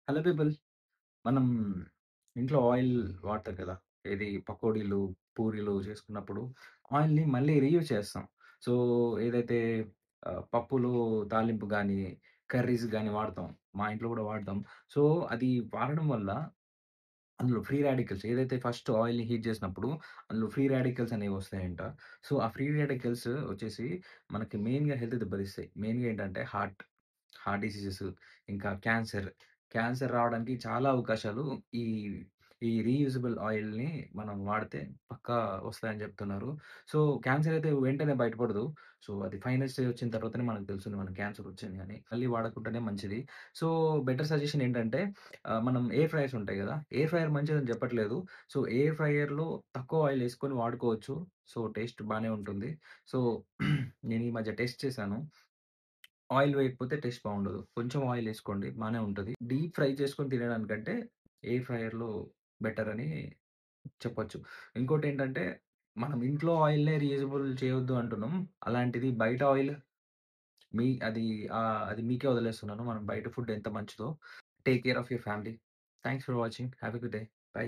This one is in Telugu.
Hello people. మనం ఇంట్లో ఆయిల్ వాడతాం కదా! ఏది పకోడీలు, పూరీలు చేసుకున్నప్పుడు ఆయిల్‌ని మళ్ళీ రీయూజ్ చేస్తాం. సో, ఏదైతే పప్పులు తాలింపు గానీ, కర్రీస్ గానీ వాడతాం. మా ఇంట్లో కూడా వాడతాం. సో, అది వాడడం వల్ల అందులో ఫ్రీ రాడికల్స్ ఏదైతే ఫస్ట్ ఆయిల్‌ని హీట్ చేసినప్పుడు అందులో ఫ్రీ రాడికల్స్ అనేవి వస్తాయంట. సో, ఆ ఫ్రీ రాడికల్స్ వచ్చేసి మనకి మెయిన్‌గా హెల్త్ దెబ్బతీస్తాయి. మెయిన్‌గా ఏంటంటే హార్ట్ డిసీజెస్, ఇంకా క్యాన్సర్. క్యాన్సర్ రావడానికి చాలా అవకాశాలు ఈ ఈ రీయూజబుల్ ఆయిల్‌ని మనం వాడితే పక్కా వస్తాయని చెప్తున్నారు. సో, క్యాన్సర్ అయితే వెంటనే బయటపడదు. సో, అది ఫైనల్ స్టేజ్ వచ్చిన తర్వాతనే మనకు తెలుస్తుంది మనకు క్యాన్సర్ వచ్చింది అని. మళ్ళీ వాడకుండానే మంచిది. సో, బెటర్ సజెషన్ ఏంటంటే మనం ఎయిర్ ఫ్రైయర్స్ ఉంటాయి గదా! ఎయిర్ ఫ్రైయర్ మంచిదని చెప్పట్లేదు. సో, ఎయిర్ ఫ్రైయర్‌లో తక్కువ ఆయిల్ ఏసుకొని వాడుకోవచ్చు. సో, టేస్ట్ బానే ఉంటుంది. సో, నేను ఈ మధ్య టెస్ట్ చేశాను. ఆయిల్ వేయకపోతే టేస్ట్ బాగుండదు. కొంచెం ఆయిల్ ఏసుకోండి బానే ఉంటది. డీప్ ఫ్రై చేసుకొని తినడానికంటే ఎయిర్ ఫ్రైయర్‌లో బెటర్ అని చెప్పొచ్చు. ఇంకోటేంటంటే మనం ఇంట్లో ఆయిల్‌నే రీయూజబుల్ చేయొద్దు అంటున్నాం. అలాంటిది బయట ఆయిల్ అది అది మీకే వదిలేస్తున్నాను. మనం బయట ఫుడ్ ఎంత మంచిదో. Take care of your family. Thanks for watching. Have a good day. By.